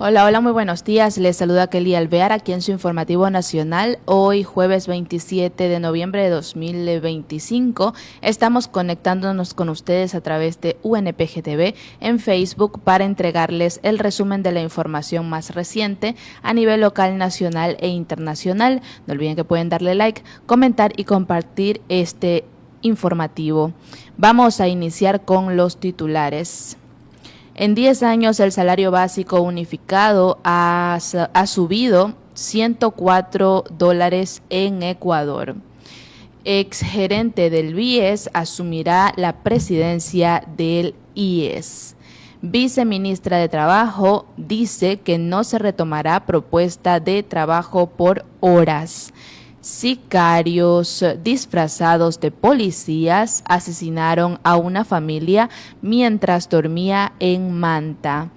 Hola, hola, muy buenos días. Les saluda Kelly Alvear aquí en su informativo nacional. Hoy, jueves 27 de noviembre de 2025, estamos conectándonos con ustedes a través de UNPG TV en Facebook para entregarles el resumen de la información más reciente a nivel local, nacional e internacional. No olviden que pueden darle like, comentar y compartir este informativo. Vamos a iniciar con los titulares. En 10 años el salario básico unificado ha subido $104 en Ecuador. Exgerente del BIES asumirá la presidencia del IES. Viceministra de Trabajo dice que no se retomará propuesta de trabajo por horas. Sicarios disfrazados de policías asesinaron a una familia mientras dormía en Manta.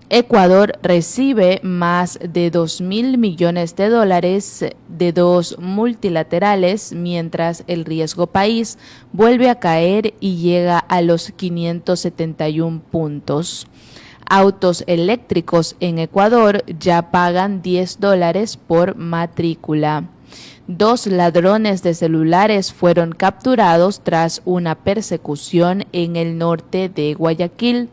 Ecuador recibe más de $2.000 millones de dos multilaterales, mientras el riesgo país vuelve a caer y llega a los 571 puntos. Autos eléctricos en Ecuador ya pagan $10 por matrícula. 2 ladrones de celulares fueron capturados tras una persecución en el norte de Guayaquil.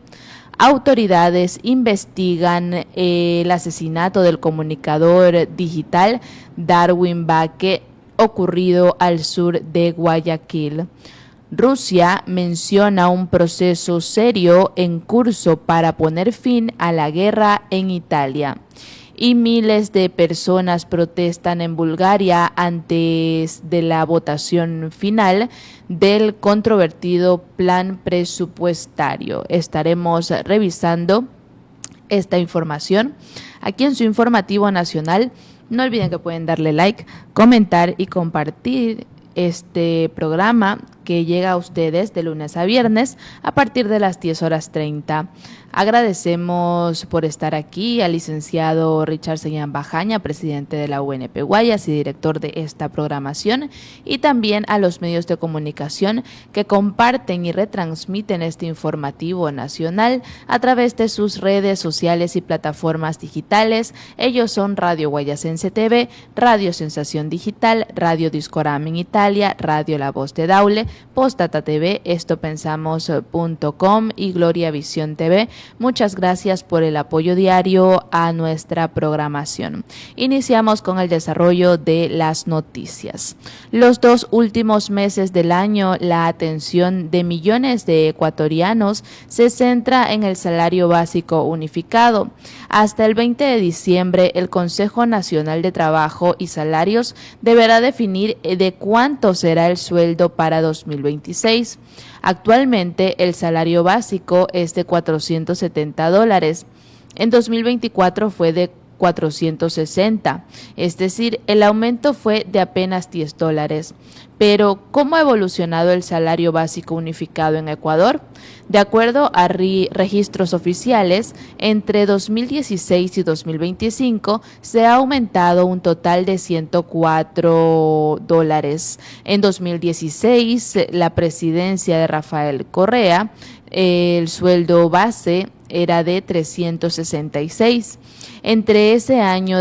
Autoridades investigan el asesinato del comunicador digital Darwin Baque ocurrido al sur de Guayaquil. Rusia menciona un proceso serio en curso para poner fin a la guerra en Italia. Y miles de personas protestan en Bulgaria antes de la votación final del controvertido plan presupuestario. Estaremos revisando esta información aquí en su informativo nacional. No olviden que pueden darle like, comentar y compartir este programa que llega a ustedes de lunes a viernes a partir de las 10:30. Agradecemos por estar aquí al licenciado Richard Señán Bajaña, presidente de la UNP Guayas y director de esta programación, y también a los medios de comunicación que comparten y retransmiten este informativo nacional a través de sus redes sociales y plataformas digitales. Ellos son Radio Guayasense TV, Radio Sensación Digital, Radio Discorama en Italia, Radio La Voz de Daule, Postdata TV, estopensamos.com y Gloria Visión TV. Muchas gracias por el apoyo diario a nuestra programación. Iniciamos con el desarrollo de las noticias. Los 2 últimos meses del año, la atención de millones de ecuatorianos se centra en el salario básico unificado. Hasta el 20 de diciembre, el Consejo Nacional de Trabajo y Salarios deberá definir de cuánto será el sueldo para 2026. Actualmente, el salario básico es de $470. En 2024 fue de 460, es decir, el aumento fue de apenas $10. Pero, ¿cómo ha evolucionado el salario básico unificado en Ecuador? De acuerdo a registros oficiales, entre 2016 y 2025 se ha aumentado un total de $104. En 2016, la presidencia de Rafael Correa, el sueldo base era de 366. Entre ese año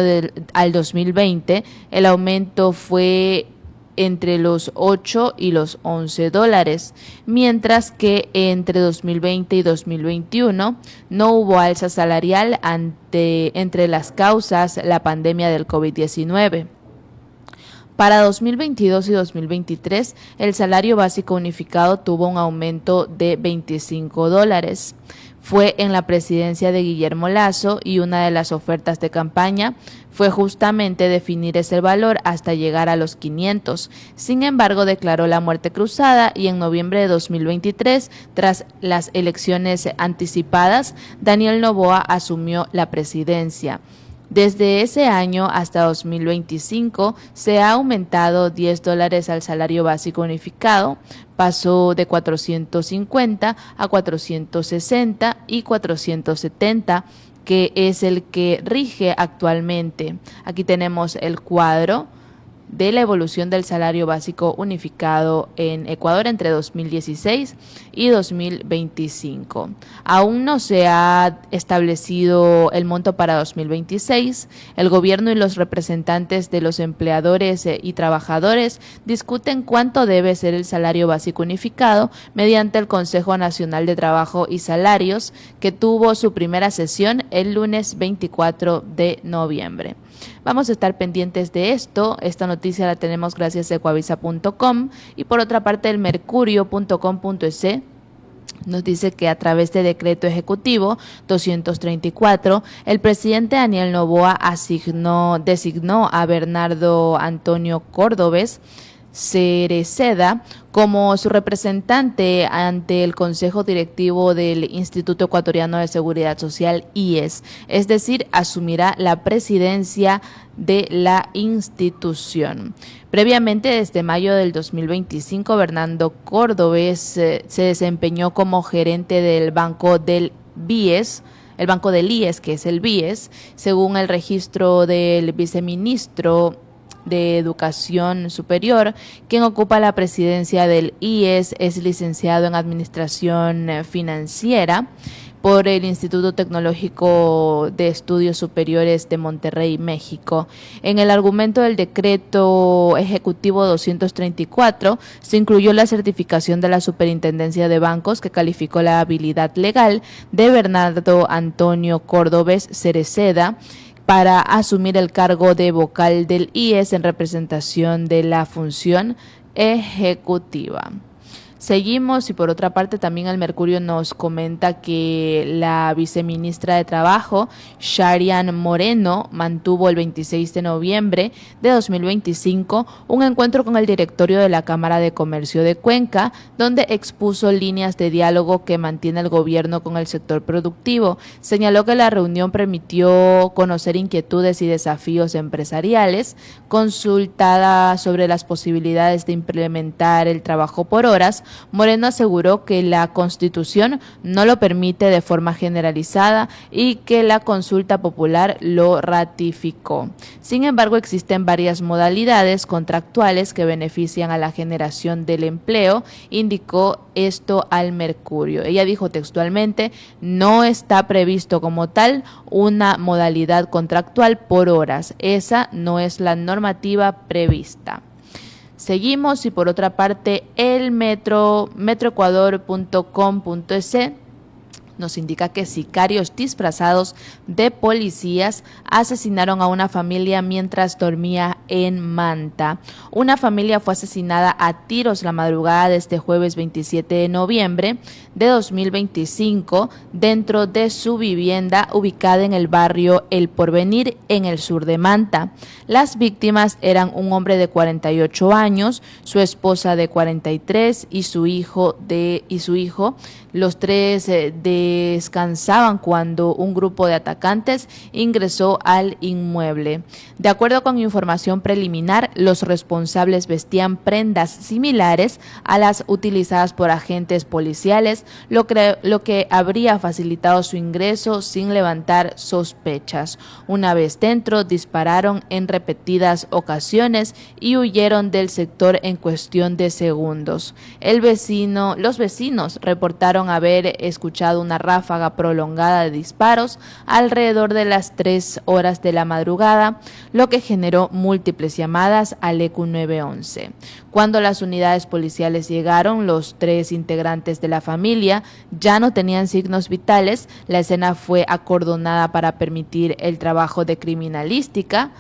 al 2020, el aumento fue entre los $8 y los $11, mientras que entre 2020 y 2021 no hubo alza salarial entre las causas la pandemia del COVID-19. Para 2022 y 2023, el salario básico unificado tuvo un aumento de $25. Fue en la presidencia de Guillermo Lasso y una de las ofertas de campaña fue justamente definir ese valor hasta llegar a los 500. Sin embargo, declaró la muerte cruzada y en noviembre de 2023, tras las elecciones anticipadas, Daniel Noboa asumió la presidencia. Desde ese año hasta 2025 se ha aumentado $10 al salario básico unificado, pasó de 450 a 460 y 470, que es el que rige actualmente. Aquí tenemos el cuadro de la evolución del salario básico unificado en Ecuador entre 2016 y 2025. Aún no se ha establecido el monto para 2026. El gobierno y los representantes de los empleadores y trabajadores discuten cuánto debe ser el salario básico unificado mediante el Consejo Nacional de Trabajo y Salarios, que tuvo su primera sesión el lunes 24 de noviembre. Vamos a estar pendientes de esto. Esta noticia la tenemos gracias a ecuavisa.com y por otra parte el mercurio.com.es nos dice que a través de decreto ejecutivo 234, el presidente Daniel Noboa designó a Bernardo Antonio Córdobes Cereceda como su representante ante el Consejo Directivo del Instituto Ecuatoriano de Seguridad Social, IES, es decir, asumirá la presidencia de la institución. Previamente, desde mayo del 2025, Bernardo Córdobes se desempeñó como gerente del Banco del BIES, el Banco del IES, que es el BIES, según el registro del viceministro de Educación Superior. Quien ocupa la presidencia del IES es licenciado en Administración Financiera por el Instituto Tecnológico de Estudios Superiores de Monterrey, México. En el argumento del decreto ejecutivo 234 se incluyó la certificación de la Superintendencia de Bancos que calificó la habilidad legal de Bernardo Antonio Córdobes Cereceda para asumir el cargo de vocal del IES en representación de la función ejecutiva. Seguimos y por otra parte también el Mercurio nos comenta que la viceministra de Trabajo, Sharian Moreno, mantuvo el 26 de noviembre de 2025 un encuentro con el directorio de la Cámara de Comercio de Cuenca, donde expuso líneas de diálogo que mantiene el gobierno con el sector productivo. Señaló que la reunión permitió conocer inquietudes y desafíos empresariales. Consultada sobre las posibilidades de implementar el trabajo por horas, Moreno aseguró que la Constitución no lo permite de forma generalizada y que la consulta popular lo ratificó. Sin embargo, existen varias modalidades contractuales que benefician a la generación del empleo, indicó esto al Mercurio. Ella dijo textualmente: no está previsto como tal una modalidad contractual por horas. Esa no es la normativa prevista. Seguimos y por otra parte el metroecuador.com.es nos indica que sicarios disfrazados de policías asesinaron a una familia mientras dormía en Manta. Una familia fue asesinada a tiros la madrugada de este jueves 27 de noviembre de 2025 dentro de su vivienda ubicada en el barrio El Porvenir, en el sur de Manta. Las víctimas eran un hombre de 48 años, su esposa de 43 y su hijo. Los tres descansaban cuando un grupo de atacantes ingresó al inmueble. De acuerdo con información preliminar, los responsables vestían prendas similares a las utilizadas por agentes policiales, lo que habría facilitado su ingreso sin levantar sospechas. Una vez dentro, dispararon en repetidas ocasiones y huyeron del sector en cuestión de segundos. Los vecinos reportaron haber escuchado una ráfaga prolongada de disparos alrededor de las 3 horas de la madrugada, lo que generó múltiples llamadas al ECU 911. Cuando las unidades policiales llegaron, los 3 integrantes de la familia ya no tenían signos vitales. La escena fue acordonada para permitir el trabajo de criminalística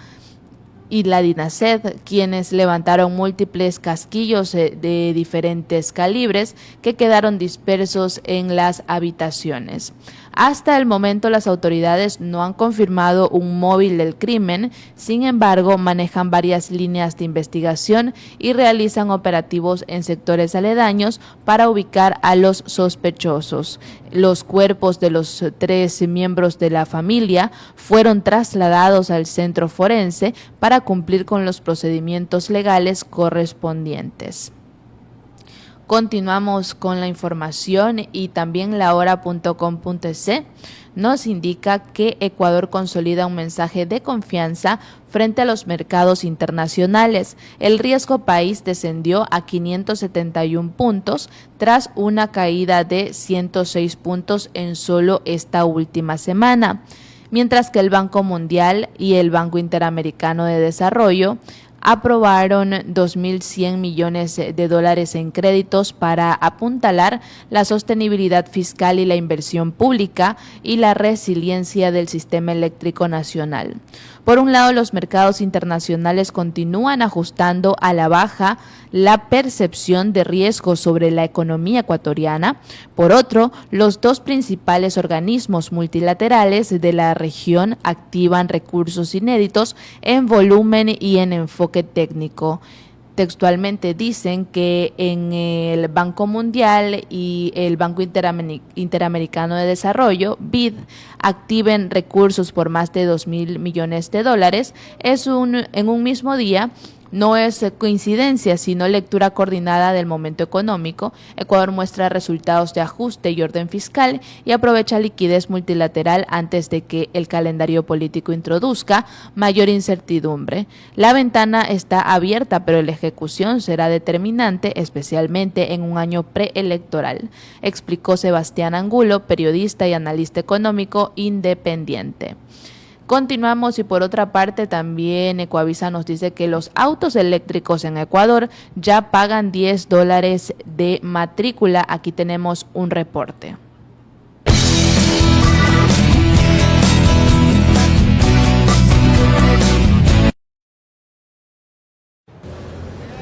y la DINASED, quienes levantaron múltiples casquillos de diferentes calibres que quedaron dispersos en las habitaciones. Hasta el momento, las autoridades no han confirmado un móvil del crimen. Sin embargo, manejan varias líneas de investigación y realizan operativos en sectores aledaños para ubicar a los sospechosos. Los cuerpos de los 3 miembros de la familia fueron trasladados al centro forense para cumplir con los procedimientos legales correspondientes. Continuamos con la información y también lahora.com.es nos indica que Ecuador consolida un mensaje de confianza frente a los mercados internacionales. El riesgo país descendió a 571 puntos tras una caída de 106 puntos en solo esta última semana, mientras que el Banco Mundial y el Banco Interamericano de Desarrollo aprobaron 2.100 millones de dólares en créditos para apuntalar la sostenibilidad fiscal y la inversión pública y la resiliencia del sistema eléctrico nacional. Por un lado, los mercados internacionales continúan ajustando a la baja la percepción de riesgo sobre la economía ecuatoriana. Por otro, los dos principales organismos multilaterales de la región activan recursos inéditos en volumen y en enfoque técnico. Textualmente dicen que en el Banco Mundial y el Banco Interamericano de Desarrollo, BID, activen recursos por más de 2.000 millones de dólares. En un mismo día. No es coincidencia, sino lectura coordinada del momento económico. Ecuador muestra resultados de ajuste y orden fiscal y aprovecha liquidez multilateral antes de que el calendario político introduzca mayor incertidumbre. La ventana está abierta, pero la ejecución será determinante, especialmente en un año preelectoral, explicó Sebastián Angulo, periodista y analista económico independiente. Continuamos y por otra parte también Ecoavisa nos dice que los autos eléctricos en Ecuador ya pagan $10 de matrícula. Aquí tenemos un reporte.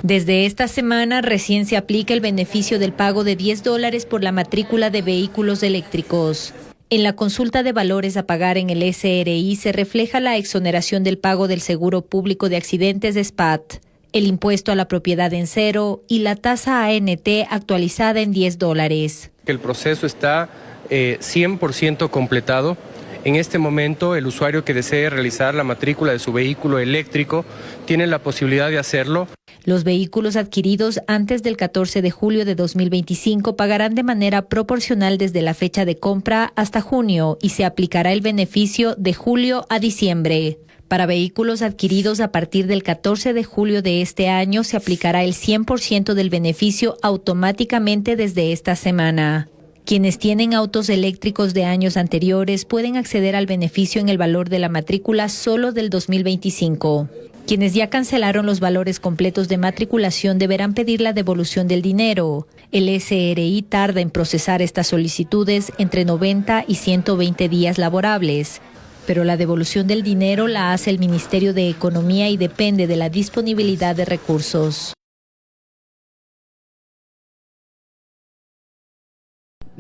Desde esta semana recién se aplica el beneficio del pago de $10 por la matrícula de vehículos eléctricos. En la consulta de valores a pagar en el SRI se refleja la exoneración del pago del seguro público de accidentes de SPAT, el impuesto a la propiedad en cero y la tasa ANT actualizada en $10. El proceso está 100% completado. En este momento, el usuario que desee realizar la matrícula de su vehículo eléctrico tiene la posibilidad de hacerlo. Los vehículos adquiridos antes del 14 de julio de 2025 pagarán de manera proporcional desde la fecha de compra hasta junio y se aplicará el beneficio de julio a diciembre. Para vehículos adquiridos a partir del 14 de julio de este año se aplicará el 100% del beneficio automáticamente desde esta semana. Quienes tienen autos eléctricos de años anteriores pueden acceder al beneficio en el valor de la matrícula solo del 2025. Quienes ya cancelaron los valores completos de matriculación deberán pedir la devolución del dinero. El SRI tarda en procesar estas solicitudes entre 90 y 120 días laborables, pero la devolución del dinero la hace el Ministerio de Economía y depende de la disponibilidad de recursos.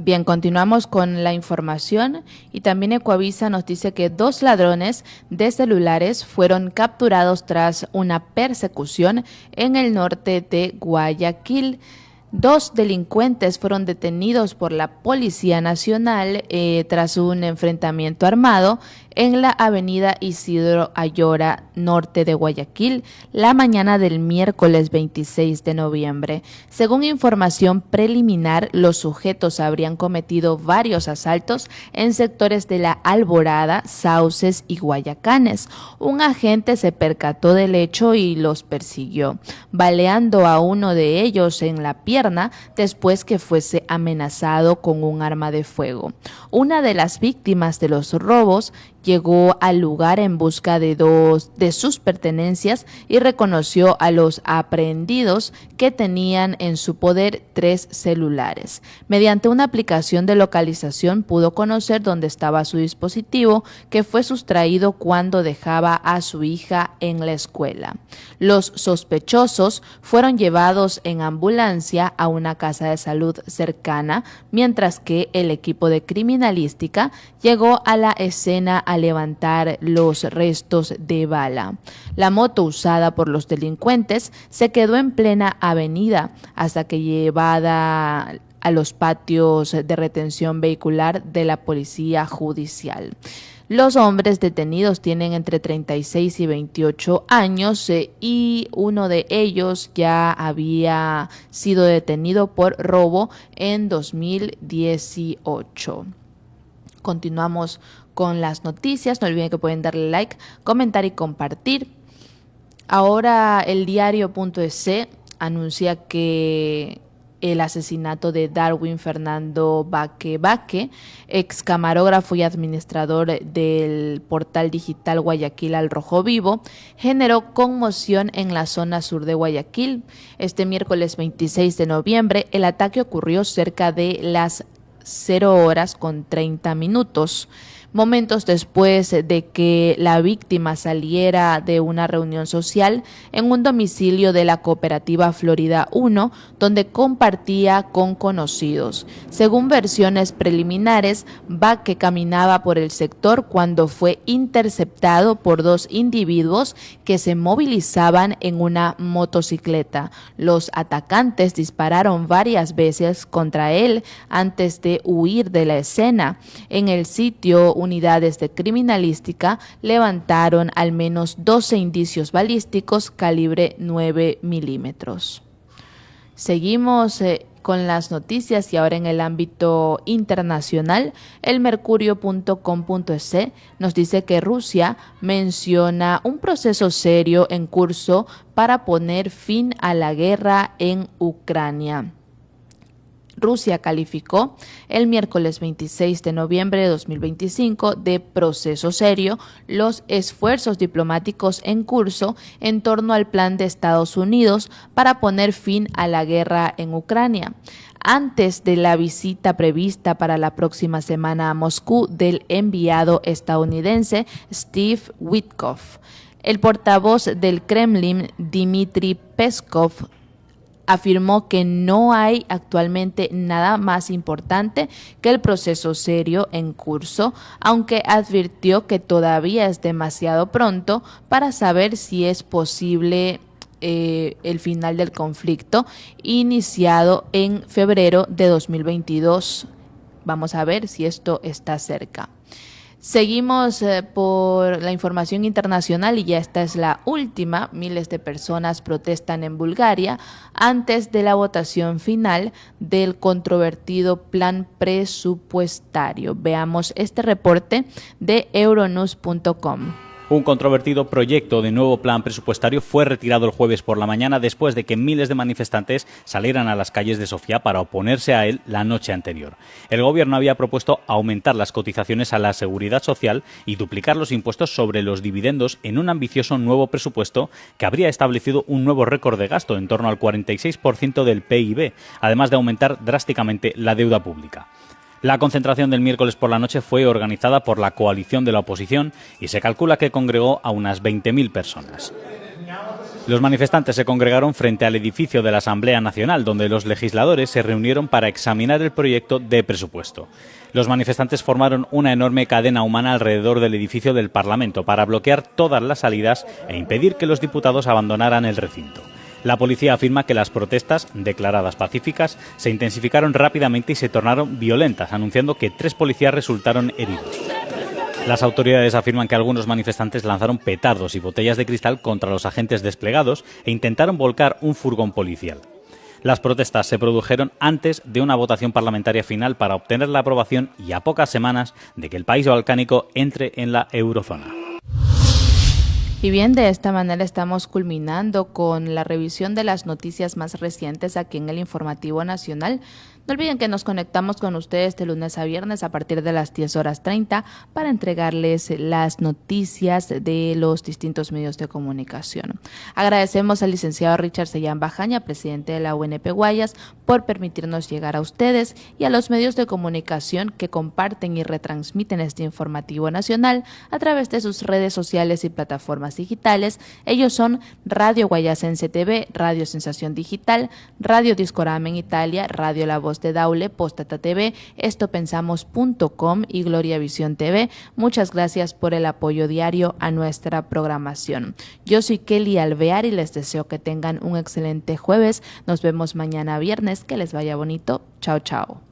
Bien, continuamos con la información y también Ecoavisa nos dice que 2 ladrones de celulares fueron capturados tras una persecución en el norte de Guayaquil. 2 delincuentes fueron detenidos por la Policía Nacional tras un enfrentamiento armado en la avenida Isidro Ayora, norte de Guayaquil, la mañana del miércoles 26 de noviembre. Según información preliminar, los sujetos habrían cometido varios asaltos en sectores de La Alborada, Sauces y Guayacanes. Un agente se percató del hecho y los persiguió, baleando a uno de ellos en la pierna después que fuese amenazado con un arma de fuego. Una de las víctimas de los robos llegó al lugar en busca de sus pertenencias y reconoció a los aprehendidos que tenían en su poder 3 celulares. Mediante una aplicación de localización pudo conocer dónde estaba su dispositivo, que fue sustraído cuando dejaba a su hija en la escuela. Los sospechosos fueron llevados en ambulancia a una casa de salud cercana, mientras que el equipo de criminalística llegó a la escena a levantar los restos de bala. La moto usada por los delincuentes se quedó en plena avenida hasta que llevada a los patios de retención vehicular de la Policía Judicial. Los hombres detenidos tienen entre 36 y 28 años y uno de ellos ya había sido detenido por robo en 2018. Continuamos con las noticias. No olviden que pueden darle like, comentar y compartir. Ahora el diario.es anuncia que el asesinato de Darwin Fernando Baque, ex camarógrafo y administrador del portal digital Guayaquil al Rojo Vivo, generó conmoción en la zona sur de Guayaquil. Este miércoles 26 de noviembre, el ataque ocurrió cerca de las 0:30, momentos después de que la víctima saliera de una reunión social en un domicilio de la cooperativa Florida 1, donde compartía con conocidos. Según versiones preliminares, Baque caminaba por el sector cuando fue interceptado por dos individuos que se movilizaban en una motocicleta. Los atacantes dispararon varias veces contra él antes de huir de la escena. En el sitio, unidades de criminalística levantaron al menos 12 indicios balísticos calibre 9 milímetros. Seguimos con las noticias y ahora en el ámbito internacional, el mercurio.com.es nos dice que Rusia menciona un proceso serio en curso para poner fin a la guerra en Ucrania. Rusia calificó el miércoles 26 de noviembre de 2025 de proceso serio los esfuerzos diplomáticos en curso en torno al plan de Estados Unidos para poner fin a la guerra en Ucrania. Antes de la visita prevista para la próxima semana a Moscú del enviado estadounidense Steve Witkoff, el portavoz del Kremlin, Dmitry Peskov, afirmó que no hay actualmente nada más importante que el proceso serio en curso, aunque advirtió que todavía es demasiado pronto para saber si es posible el final del conflicto iniciado en febrero de 2022. Vamos a ver si esto está cerca. Seguimos por la información internacional y ya esta es la última. Miles de personas protestan en Bulgaria antes de la votación final del controvertido plan presupuestario. Veamos este reporte de Euronews.com. Un controvertido proyecto de nuevo plan presupuestario fue retirado el jueves por la mañana después de que miles de manifestantes salieran a las calles de Sofía para oponerse a él la noche anterior. El gobierno había propuesto aumentar las cotizaciones a la seguridad social y duplicar los impuestos sobre los dividendos en un ambicioso nuevo presupuesto que habría establecido un nuevo récord de gasto en torno al 46% del PIB, además de aumentar drásticamente la deuda pública. La concentración del miércoles por la noche fue organizada por la coalición de la oposición y se calcula que congregó a unas 20.000 personas. Los manifestantes se congregaron frente al edificio de la Asamblea Nacional, donde los legisladores se reunieron para examinar el proyecto de presupuesto. Los manifestantes formaron una enorme cadena humana alrededor del edificio del Parlamento para bloquear todas las salidas e impedir que los diputados abandonaran el recinto. La policía afirma que las protestas, declaradas pacíficas, se intensificaron rápidamente y se tornaron violentas, anunciando que 3 policías resultaron heridos. Las autoridades afirman que algunos manifestantes lanzaron petardos y botellas de cristal contra los agentes desplegados e intentaron volcar un furgón policial. Las protestas se produjeron antes de una votación parlamentaria final para obtener la aprobación y a pocas semanas de que el país balcánico entre en la eurozona. Y bien, de esta manera estamos culminando con la revisión de las noticias más recientes aquí en el Informativo Nacional. No olviden que nos conectamos con ustedes de lunes a viernes a partir de las 10:30 para entregarles las noticias de los distintos medios de comunicación. Agradecemos al licenciado Richard Sellán Bajaña, presidente de la UNP Guayas, por permitirnos llegar a ustedes y a los medios de comunicación que comparten y retransmiten este Informativo Nacional a través de sus redes sociales y plataformas digitales. Ellos son Radio Guayasense TV, Radio Sensación Digital, Radio Discorama en Italia, Radio La Voz de Daule, Postdata TV, estopensamos.com y Gloria Visión TV. Muchas gracias por el apoyo diario a nuestra programación. Yo soy Kelly Alvear y les deseo que tengan un excelente jueves. Nos vemos mañana viernes. Que les vaya bonito. Chao, chao.